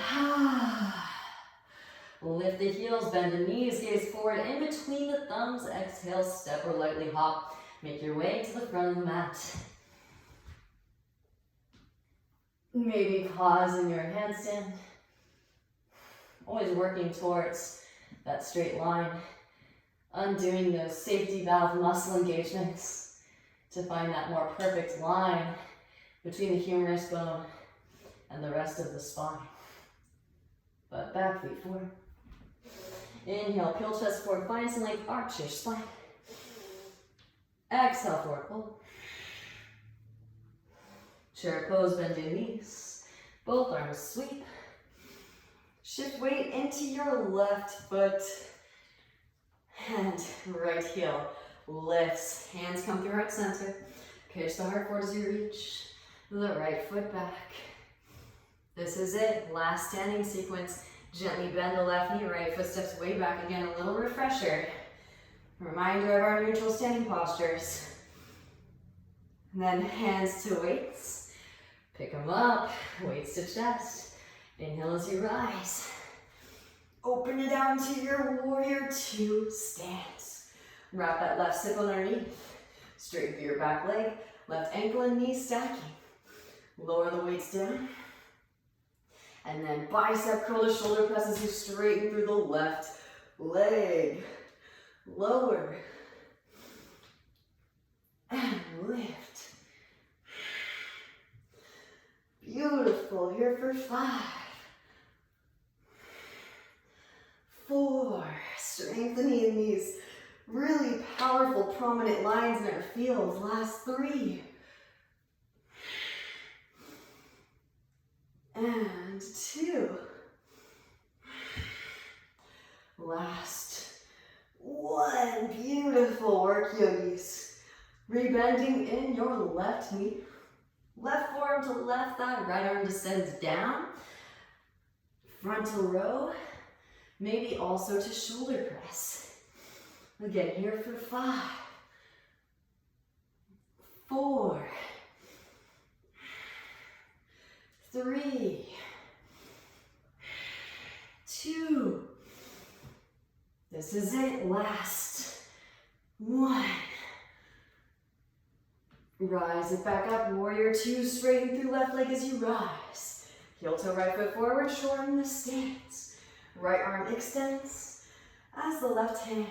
Lift the heels, bend the knees, gaze forward in between the thumbs. Exhale, step or lightly hop. Make your way to the front of the mat. Maybe pause in your handstand. Always working towards that straight line. Undoing those safety valve muscle engagements to find that more perfect line between the humerus bone and the rest of the spine. But back feet forward. Inhale, peel chest forward, find some length, arch your spine. Exhale, forward fold. Chair pose, bend your knees. Both arms sweep. Shift weight into your left foot. And right heel lifts. Hands come through heart center. Pitch the heart forward as you reach the right foot back. This is it. Last standing sequence. Gently bend the left knee, right foot steps way back. Again, a little refresher. Reminder of our neutral standing postures. And then hands to weights. Pick them up. Weights to chest. Inhale as you rise. Open it out to your warrior two stance. Wrap that left hip underneath. Straighten through your back leg. Left ankle and knee stacking. Lower the weights down. And then bicep curl to shoulder press as you straighten through the left leg. Lower. And lift. Beautiful. Here for 5. 4. Strengthening these really powerful prominent lines in our field. Last 3. And 2. Last 1. Beautiful work, yogis. Rebending in your left knee. Left forearm to left thigh, right arm descends down. Frontal row, maybe also to shoulder press. Again, here for 5, 4, 3, 2. This is it, last 1. Rise it back up, warrior 2, straighten through left leg as you rise. Heel toe right foot forward, shorten the stance. Right arm extends as the left hand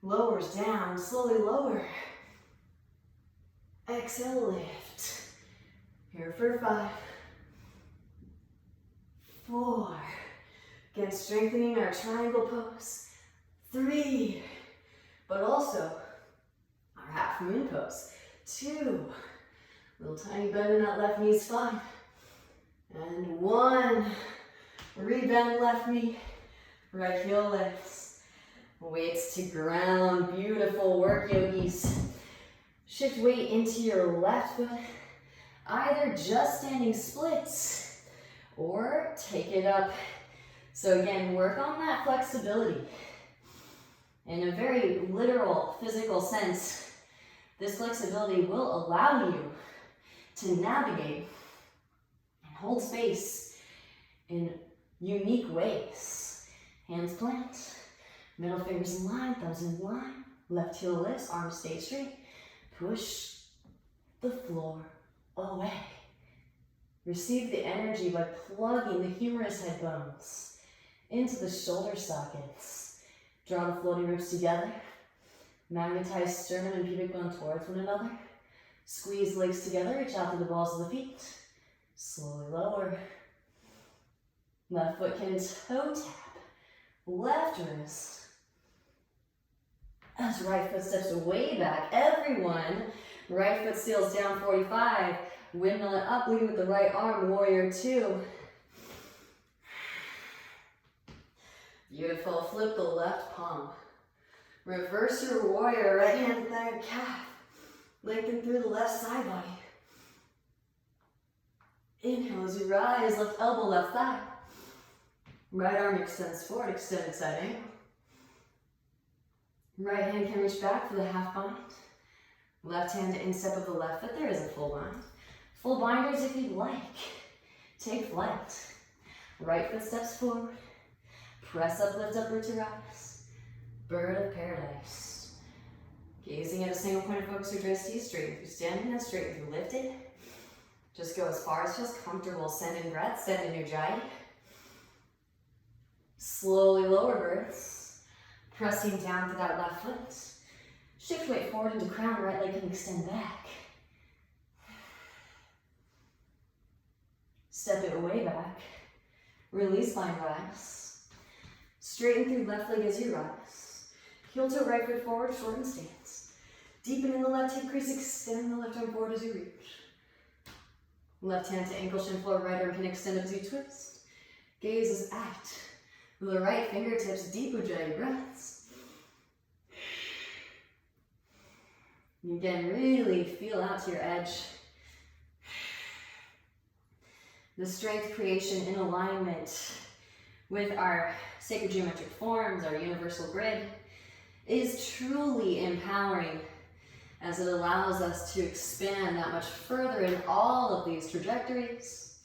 lowers down, slowly lower. Exhale, lift. Here for 5, 4. Again, strengthening our triangle pose. 3, but also our half moon pose. 2, little tiny bend in that left knee is fine. And 1, rebend left knee, right heel lifts. Weights to ground, beautiful work, yogis. Shift weight into your left foot, either just standing splits or take it up. So again, work on that flexibility. In a very literal, physical sense, this flexibility will allow you to navigate and hold space in unique ways. Hands plant, middle fingers in line, thumbs in line, left heel lifts, arms stay straight. Push the floor away. Receive the energy by plugging the humerus head bones into the shoulder sockets. Draw the floating ribs together. Magnetize sternum and pubic bone towards one another. Squeeze legs together, reach out to the balls of the feet. Slowly lower. Left foot can toe tap. Left wrist. As right foot steps way back, everyone. Right foot steals down 45. Windmill it up, leading with the right arm, warrior 2. Beautiful, flip the left palm. Reverse your warrior, right hand to thigh calf. Lengthen through the left side body. Inhale as you rise, left elbow, left thigh. Right arm extends forward, extended side angle. Right hand can reach back for the half bind. Left hand to instep of the left foot, there is a full bind. Full binders if you'd like. Take flight. Right foot steps forward. Press up, lift up, root to rise. Bird of paradise. Gazing at a single point of focus or dress to straighten through standing and straighten through lifted. Just go as far as feels comfortable. Send in breath, send in ujjayi. Slowly lower birds. Pressing down to that left foot. Shift weight forward into crown, right leg can extend back. Step it way back. Release line rise. Straighten through left leg as you rise. Heel toe right foot forward, shorten stance. Deepen in the left hip crease, extend the left arm forward as you reach. Left hand to ankle shin floor, right arm can extend up as you twist. Gaze is at the right fingertips, deep ujjayi breaths. Again, really feel out to your edge. The strength creation in alignment with our sacred geometric forms, our universal grid, is truly empowering as it allows us to expand that much further in all of these trajectories,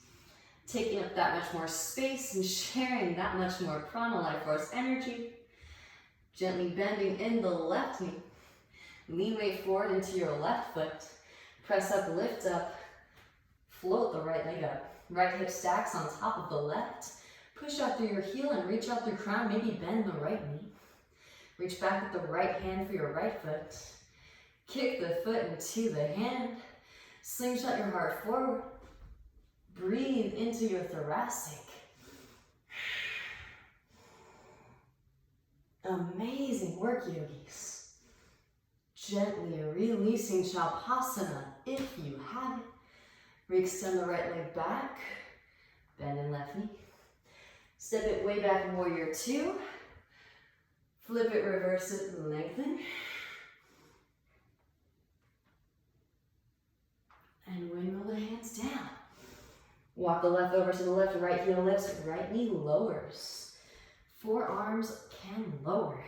taking up that much more space and sharing that much more prana life force energy. Gently bending in the left knee. Lean weight forward into your left foot. Press up, lift up. Float the right leg up. Right hip stacks on top of the left. Push out through your heel and reach out through crown. Maybe bend the right knee. Reach back with the right hand for your right foot. Kick the foot into the hand. Slingshot your heart forward. Breathe into your thoracic. Amazing work, yogis. Gently releasing Shavasana if you have it. Re-extend the right leg back. Bend in left knee. Step it way back, warrior 2. Flip it, reverse it, lengthen. And windmill the Walk the left over to the left, right heel lifts, right knee lowers. Forearms can lower.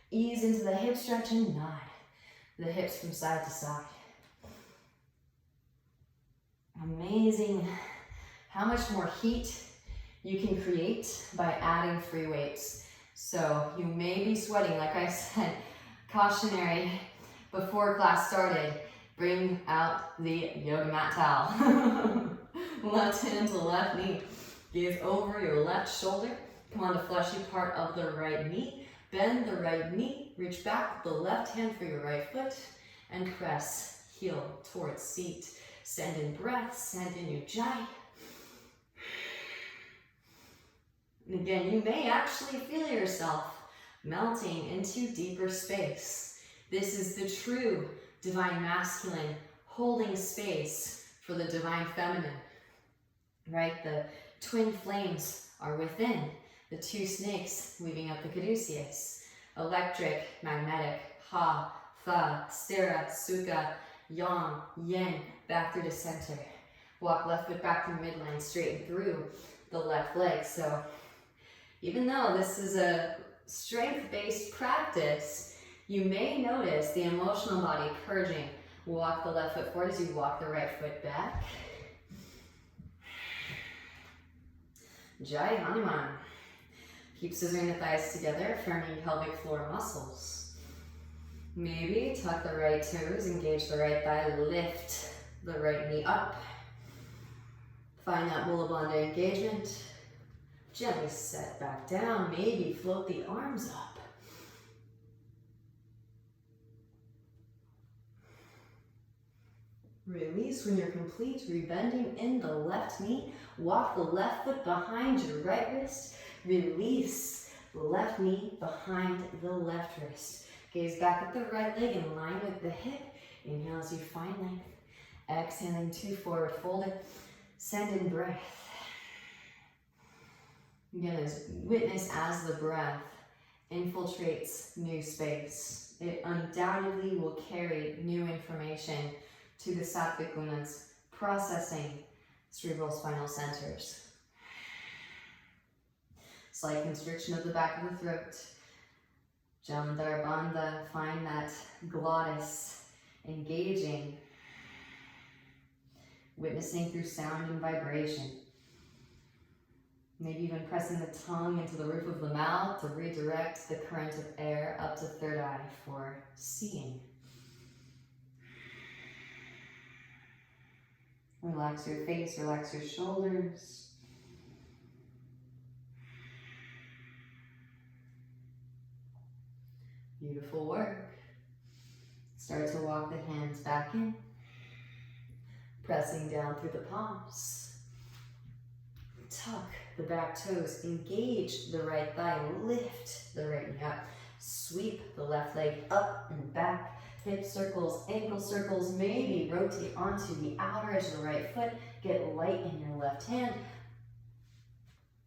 Ease into the hip stretch and nod the hips from side to side. Amazing how much more heat you can create by adding free weights. So you may be sweating, like I said, cautionary before class started. Bring out the yoga mat towel. Left hand to left knee. Gaze over your left shoulder. Come on the fleshy part of the right knee. Bend the right knee. Reach back with the left hand for your right foot. And press heel towards seat. Send in breath. Send in your ujjayi. And again, you may actually feel yourself melting into deeper space. This is the true divine masculine holding space for the divine feminine. Right? The twin flames are within. The two snakes weaving up the caduceus. Electric, magnetic, ha, tha, stira, sukha, yang, yin, back through the center. Walk left foot back through midline, straighten through the left leg. So even though this is a strength-based practice, you may notice the emotional body purging. Walk the left foot forward as you walk the right foot back. Jai Hanuman. Keep scissoring the thighs together, firming pelvic floor muscles. Maybe tuck the right toes, engage the right thigh, lift the right knee up. Find that Mula Bandha engagement. Gently set back down, maybe float the arms up. Release when you're complete, rebending in the left knee. Walk the left foot behind your right wrist. Release the left knee behind the left wrist. Gaze back at the right leg in line with the hip. Inhale as you find length. Exhaling to forward fold it. Send in breath. Again, witness as the breath infiltrates new space. It undoubtedly will carry new information to the sattvic gunas, processing cerebral spinal centers. Slight constriction of the back of the throat. Jalandhara Bandha, find that glottis engaging, witnessing through sound and vibration. Maybe even pressing the tongue into the roof of the mouth to redirect the current of air up to third eye for seeing. Relax your face, relax your shoulders. Beautiful work. Start to walk the hands back in, pressing down through the palms. Tuck the back toes, engage the right thigh, lift the right knee up, sweep the left leg up and back. Hip circles, ankle circles, maybe rotate onto the outer edge of the right foot. Get light in your left hand.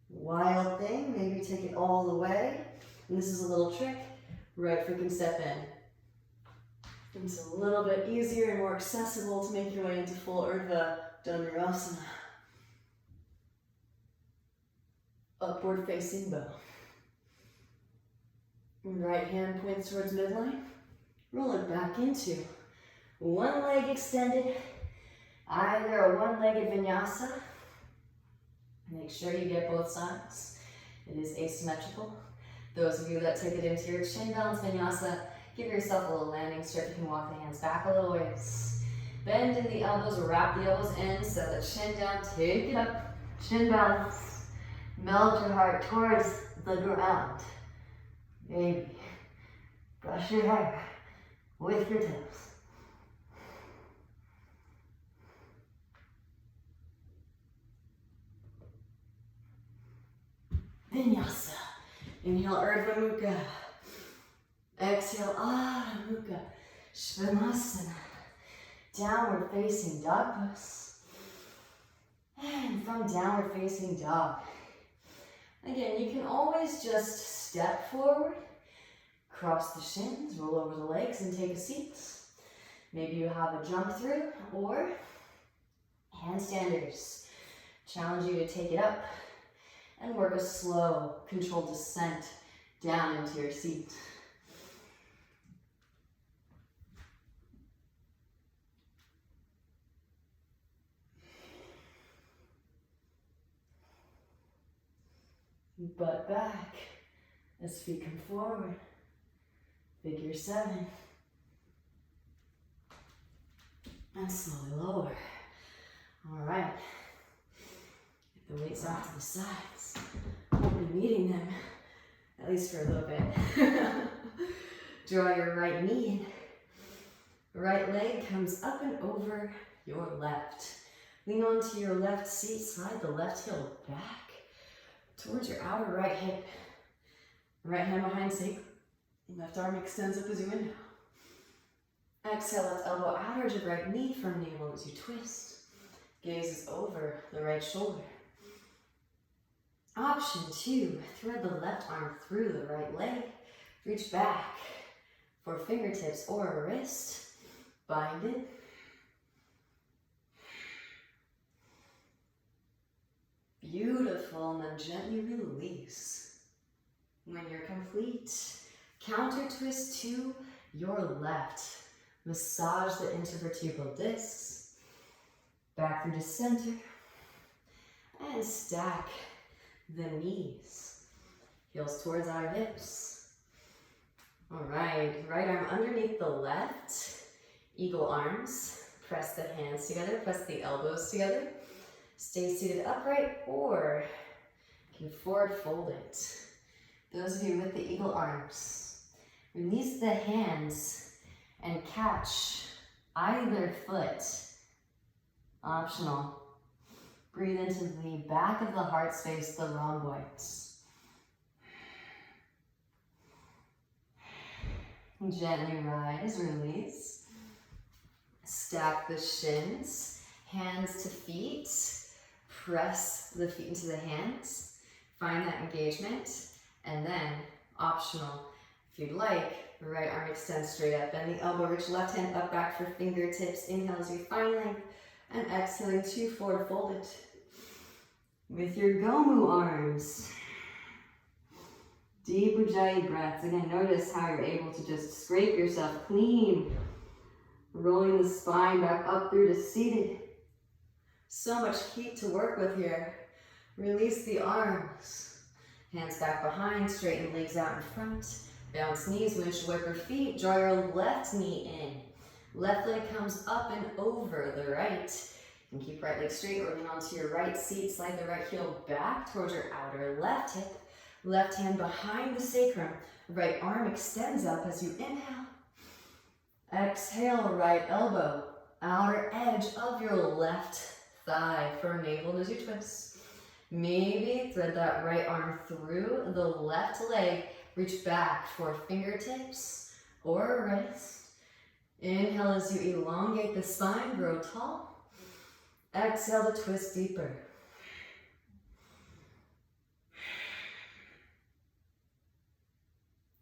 Wild thing, maybe take it all the way. And this is a little trick. Right foot can step in. It's a little bit easier and more accessible to make your way into full Urdhva Dhanurasana. Upward facing bow. Right hand points towards midline. Roll it back into one leg extended, either a one-legged vinyasa. Make sure you get both sides. It is asymmetrical. Those of you that take it into your chin balance vinyasa, give yourself a little landing strip. You can walk the hands back a little ways. Bend in the elbows, wrap the elbows in, set the chin down, take it up, chin balance. Melt your heart towards the ground. Maybe brush your hair with your toes. Vinyasa. Inhale, Urdhva Mukha. Exhale, Adho Mukha. Shavasana. Downward facing dog pose. And from downward facing dog. Again, you can always just step forward, cross the shins, roll over the legs, and take a seat. Maybe you have a jump through or handstanders. Challenge you to take it up and work a slow, controlled descent down into your seat. Butt back as feet come forward. Figure 7. And slowly lower. All right. Get the weights off to the sides. We'll be meeting them, at least for a little bit. Draw your right knee in. Right leg comes up and over your left. Lean onto your left seat, slide the left heel back towards your outer right hip. Right hand behind sacrum. Left arm extends up as you inhale. Exhale, left elbow out towards your right knee, firm navel as you twist. Gaze is over the right shoulder. Option 2, thread the left arm through the right leg. Reach back for fingertips or a wrist. Bind it. Beautiful, and then gently release. When you're complete, counter twist to your left. Massage the intervertebral discs. Back through to center. And stack the knees. Heels towards our hips. All right, right arm underneath the left. Eagle arms. Press the hands together, press the elbows together. Stay seated upright, or you can forward fold it. Those of you with the eagle arms, release the hands and catch either foot. Optional. Breathe into the back of the heart space, the rhomboids. Gently rise, release. Stack the shins, hands to feet. Press the feet into the hands. Find that engagement. And then, optional, if you'd like, right arm extends straight up. Bend the elbow, reach left hand up, back for fingertips. Inhale as you find length. And exhaling to forward fold it. With your Gomu arms. Deep Ujjayi breaths. Again, notice how you're able to just scrape yourself clean. Rolling the spine back up through to seated. So much heat to work with here. Release the arms. Hands back behind, straighten legs out in front. Bounce knees, windshield wiper feet. Draw your left knee in. Left leg comes up and over the right. You can keep right leg straight or lean onto your right seat. Slide the right heel back towards your outer left hip. Left hand behind the sacrum. Right arm extends up as you inhale. Exhale, right elbow. Outer edge of your left thigh. Firm navel as you twist. Maybe thread that right arm through the left leg. Reach back for fingertips or a wrist. Inhale as you elongate the spine, grow tall. Exhale to twist deeper.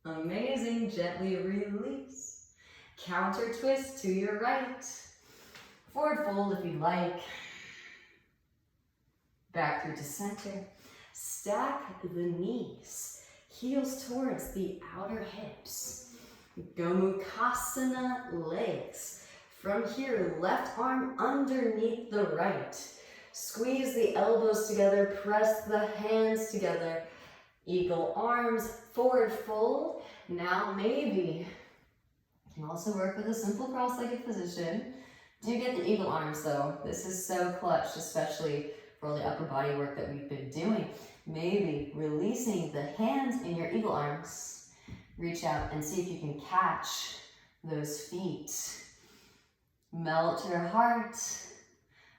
Amazing, gently release. Counter twist to your right. Forward fold if you like. Back through to center. Stack the knees. Heels towards the outer hips. Gomukhasana legs. From here, left arm underneath the right. Squeeze the elbows together, press the hands together. Eagle arms, forward fold. Now maybe you can also work with a simple cross-legged position. Do get the eagle arms though. This is so clutch, especially for all the upper body work that we've been doing. Maybe releasing the hands in your eagle arms. Reach out and see if you can catch those feet. Melt your heart.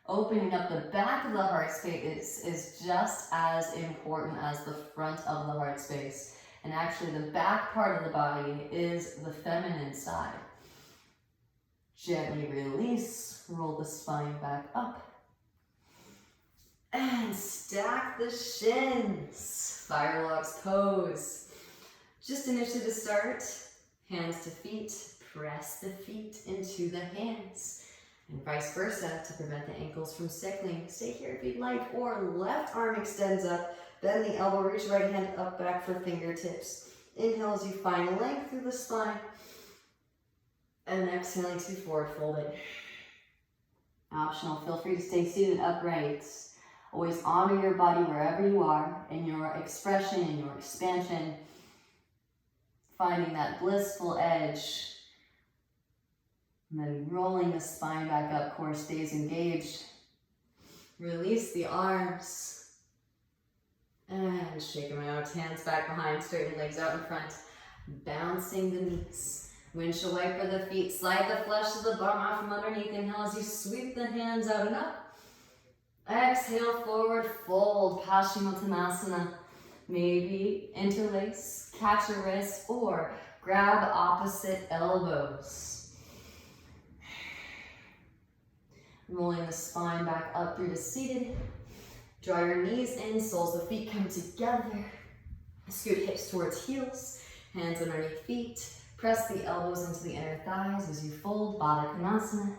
Opening up the back of the heart space is just as important as the front of the heart space. And actually the back part of the body is the feminine side. Gently release, roll the spine back up. And stack the shins. Firelock's pose. Just initially to start, hands to feet, press the feet into the hands. And vice versa, to prevent the ankles from sickling. Stay here if you'd like, or left arm extends up, bend the elbow, reach right hand up, back for fingertips. Inhale as you find length through the spine, and exhaling to forward fold it. Optional, feel free to stay seated upright. Always honor your body wherever you are, in your expression, in your expansion, finding that blissful edge. And then rolling the spine back up, core stays engaged. Release the arms. And shake them out, hands back behind, straighten legs out in front. Bouncing the knees. Windshield wiper the feet, slide the flesh of the bum out from underneath. Inhale as you sweep the hands out and up. Exhale, forward fold, Lutenasana. Maybe interlace, catch a wrist, or grab opposite elbows. Rolling the spine back up through to seated. Draw your knees in, soles of feet come together. Scoot hips towards heels, hands underneath feet. Press the elbows into the inner thighs as you fold, Baddha Konasana.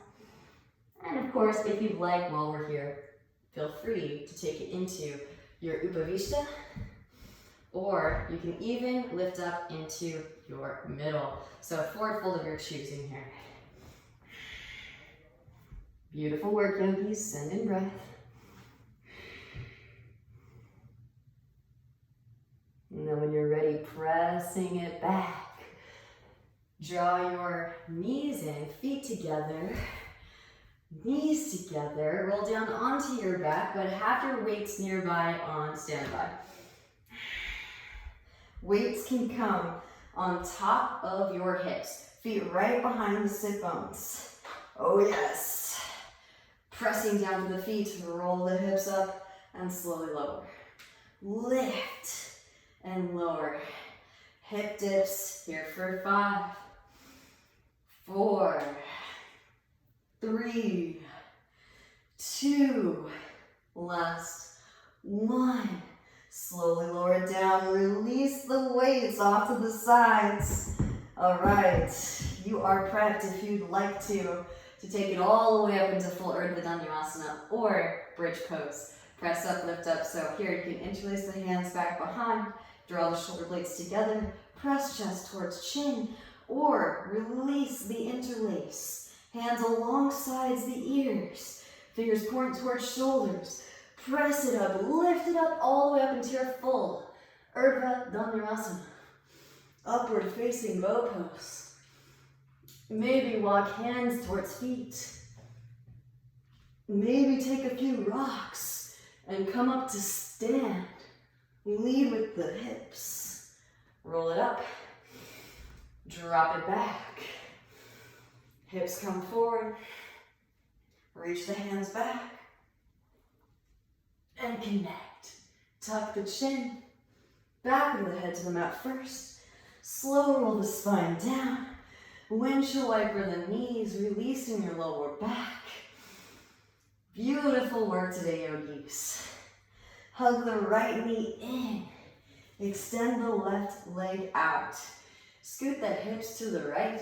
And of course, if you'd like, while we're here, feel free to take it into your Upavishta, or you can even lift up into your middle. So forward fold of your choosing here. Beautiful work, yogis. Send in breath. And then when you're ready, pressing it back. Draw your knees in, feet together, knees together. Roll down onto your back, but have your weights nearby on standby. Weights can come on top of your hips, feet right behind the sit bones. Oh yes. Pressing down to the feet, roll the hips up and slowly lower. Lift and lower. Hip dips here for 5, 4, 3, 2, last 1. Slowly lower it down, release the weights off to the sides. All right, you are prepped if you'd like to take it all the way up into full Urdhva or bridge pose. Press up, lift up. So here you can interlace the hands back behind, draw the shoulder blades together, press chest towards chin, or release the interlace. Hands alongside the ears, fingers point towards shoulders. Press it up, lift it up all the way up into your full Urdhva Dhanurasana. Upward facing bow pose. Maybe walk hands towards feet. Maybe take a few rocks and come up to stand. Lead with the hips. Roll it up. Drop it back. Hips come forward. Reach the hands back. And connect. Tuck the chin. Back of the head to the mat first. Slow roll the spine down. Windshield wiper the knees, releasing your lower back. Beautiful work today, yogis. Hug the right knee in. Extend the left leg out. Scoot the hips to the right.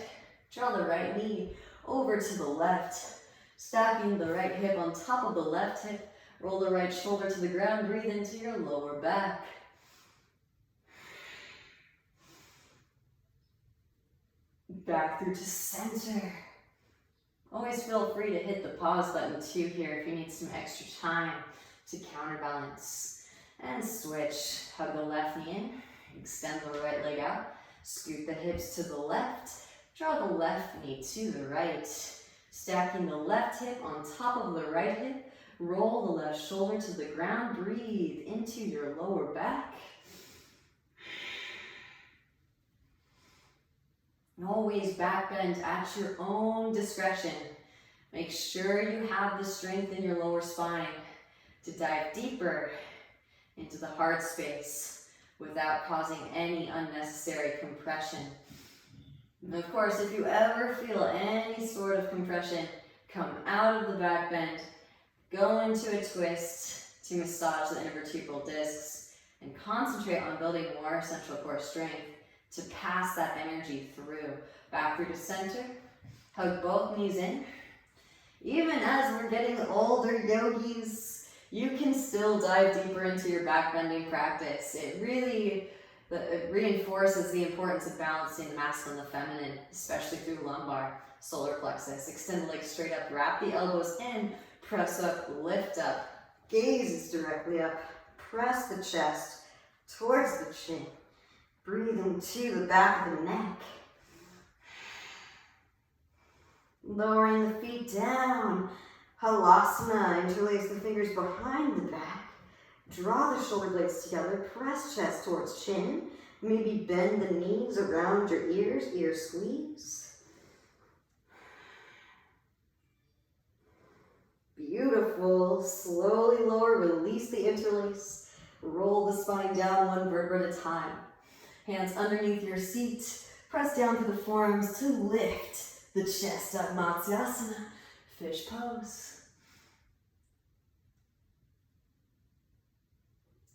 Draw the right knee over to the left. Stacking the right hip on top of the left hip. Roll the right shoulder to the ground. Breathe into your lower back. Back through to center. Always feel free to hit the pause button too here if you need some extra time to counterbalance. And switch. Hug the left knee in. Extend the right leg out. Scoot the hips to the left. Draw the left knee to the right. Stacking the left hip on top of the right hip. Roll the left shoulder to the ground. Breathe into your lower back. And always back bend at your own discretion. Make sure you have the strength in your lower spine to dive deeper into the heart space without causing any unnecessary compression. And of course, if you ever feel any sort of compression, come out of the back bend, go into a twist to massage the intervertebral discs, and concentrate on building more central core strength to pass that energy through. Back through to center. Hug both knees in. Even as we're getting older, yogis, you can still dive deeper into your back bending practice. It really reinforces the importance of balancing the masculine and the feminine, especially through lumbar, solar plexus. Extend the legs straight up, wrap the elbows in, press up, lift up, gaze directly up, press the chest towards the chin. Breathe into the back of the neck. Lowering the feet down. Halasana, interlace the fingers behind the back. Draw the shoulder blades together, press chest towards chin. Maybe bend the knees around your ears, ear squeeze. Beautiful. Slowly lower, release the interlace. Roll the spine down one vertebra at a time. Hands underneath your seat. Press down through the forearms to lift the chest up. Matsyasana, fish pose.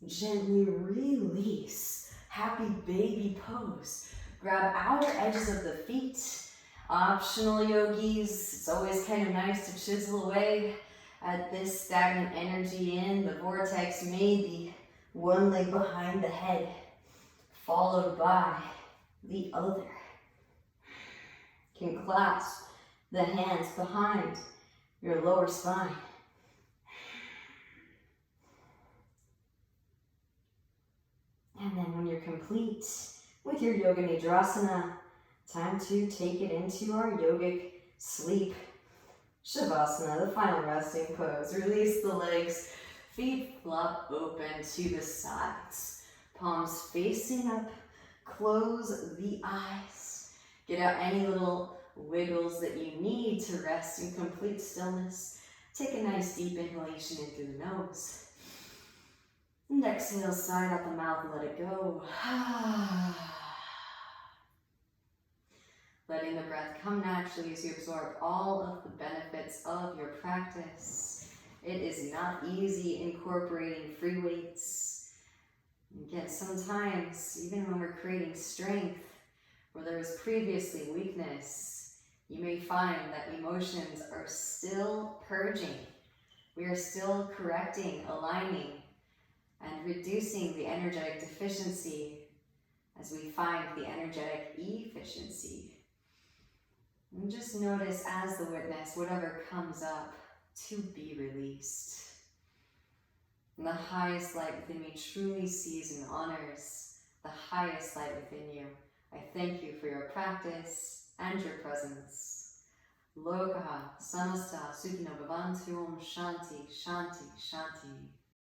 Gently release. Happy baby pose. Grab outer edges of the feet. Optional yogis, it's always kind of nice to chisel away at this stagnant energy in the vortex. Maybe one leg behind the head, followed by the other. You can clasp the hands behind your lower spine. And then when you're complete with your Yoga Nidrasana, time to take it into our yogic sleep. Shavasana, the final resting pose. Release the legs, feet flop open to the sides. Palms facing up, close the eyes. Get out any little wiggles that you need to rest in complete stillness. Take a nice deep inhalation in through the nose. And exhale, sigh out the mouth and let it go. Letting the breath come naturally as you absorb all of the benefits of your practice. It is not easy incorporating free weights. Again, sometimes, even when we're creating strength, where there was previously weakness, you may find that emotions are still purging. We are still correcting, aligning, and reducing the energetic deficiency as we find the energetic efficiency. And just notice as the witness, whatever comes up to be released. And the highest light within me truly sees and honors the highest light within you. I thank you for your practice and your presence. Lokaha, samasta, sukhino bhavantu, om shanti, shanti, shanti.